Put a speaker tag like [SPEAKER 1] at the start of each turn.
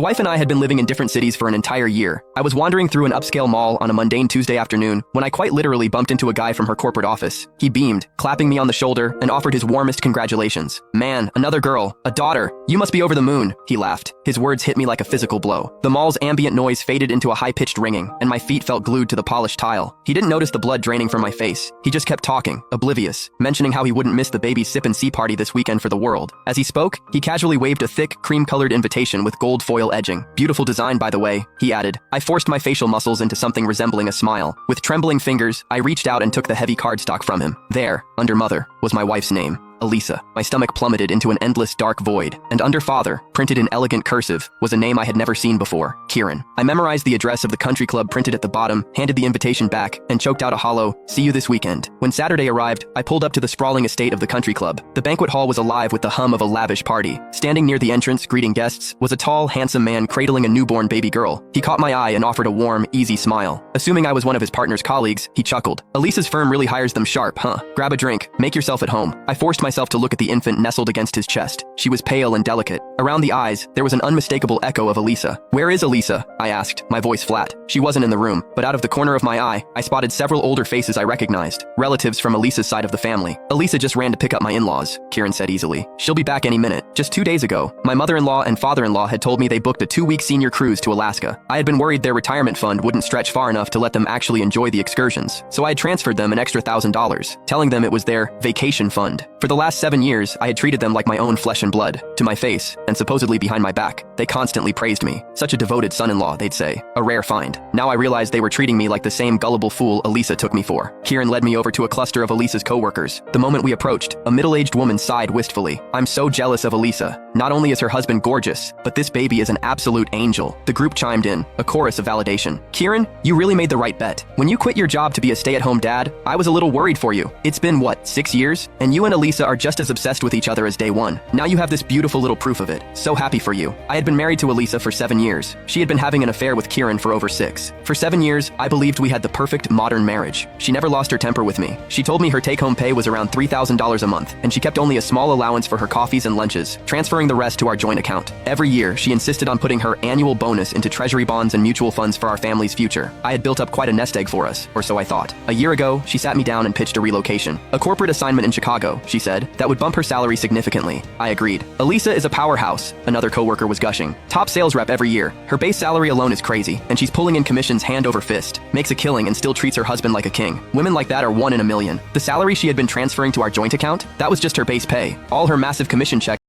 [SPEAKER 1] My wife and I had been living in different cities for an entire year. I was wandering through an upscale mall on a mundane Tuesday afternoon when I quite literally bumped into a guy from her corporate office. He beamed, clapping me on the shoulder, and offered his warmest congratulations. "Man, another girl, a daughter. You must be over the moon," he laughed. His words hit me like a physical blow. The mall's ambient noise faded into a high-pitched ringing, and my feet felt glued to the polished tile. He didn't notice the blood draining from my face. He just kept talking, oblivious, mentioning how he wouldn't miss the baby's sip-and-see party this weekend for the world. As he spoke, he casually waved a thick, cream-colored invitation with gold foil edging. "Beautiful design, by the way," he added. I forced my facial muscles into something resembling a smile. With trembling fingers, I reached out and took the heavy cardstock from him. There, under Mother, was my wife's name. Elisa. My stomach plummeted into an endless dark void, and under Father, printed in elegant cursive, was a name I had never seen before, Kieran. I memorized the address of the country club printed at the bottom, handed the invitation back, and choked out a hollow, "See you this weekend." When Saturday arrived, I pulled up to the sprawling estate of the country club. The banquet hall was alive with the hum of a lavish party. Standing near the entrance, greeting guests, was a tall, handsome man cradling a newborn baby girl. He caught my eye and offered a warm, easy smile. Assuming I was one of his partner's colleagues, he chuckled. "Elisa's firm really hires them sharp, huh? Grab a drink, make yourself at home." I forced myself to look at the infant nestled against his chest. She was pale and delicate. Around the eyes, there was an unmistakable echo of Elisa. "Where is Elisa?" I asked, my voice flat. She wasn't in the room, but out of the corner of my eye, I spotted several older faces I recognized, relatives from Elisa's side of the family. "Elisa just ran to pick up my in-laws," Kieran said easily. "She'll be back any minute." Just 2 days ago, my mother-in-law and father-in-law had told me they booked a 2-week senior cruise to Alaska. I had been worried their retirement fund wouldn't stretch far enough to let them actually enjoy the excursions, so I had transferred them an extra $1,000, telling them it was their vacation fund. For the last 7 years, I had treated them like my own flesh and blood. To my face, and supposedly behind my back, they constantly praised me. Such a devoted son-in-law, they'd say. A rare find. Now I realized they were treating me like the same gullible fool Elisa took me for. Kieran led me over to a cluster of Elisa's co-workers. The moment we approached, a middle-aged woman sighed wistfully. "I'm so jealous of Elisa. Not only is her husband gorgeous, but this baby is an absolute angel." The group chimed in, a chorus of validation. "Kieran, you really made the right bet. When you quit your job to be a stay-at-home dad, I was a little worried for you. It's been, what, 6 years? And you and Elisa are just as obsessed with each other as day one. Now you have this beautiful little proof of it. So happy for you." I had been married to Elisa for 7 years. She had been having an affair with Kieran for over 6. For 7 years, I believed we had the perfect modern marriage. She never lost her temper with me. She told me her take-home pay was around $3,000 a month, and she kept only a small allowance for her coffees and lunches, transferring the rest to our joint account. Every year, she insisted on putting her annual bonus into treasury bonds and mutual funds for our family's future. I had built up quite a nest egg for us, or so I thought. A year ago, she sat me down and pitched a relocation. A corporate assignment in Chicago, she said, that would bump her salary significantly. I agreed. "Elisa is a powerhouse," another coworker was gushing. "Top sales rep every year. Her base salary alone is crazy, and she's pulling in commissions hand over fist. Makes a killing and still treats her husband like a king. Women like that are 1 in a million." The salary she had been transferring to our joint account? That was just her base pay. All her massive commission checks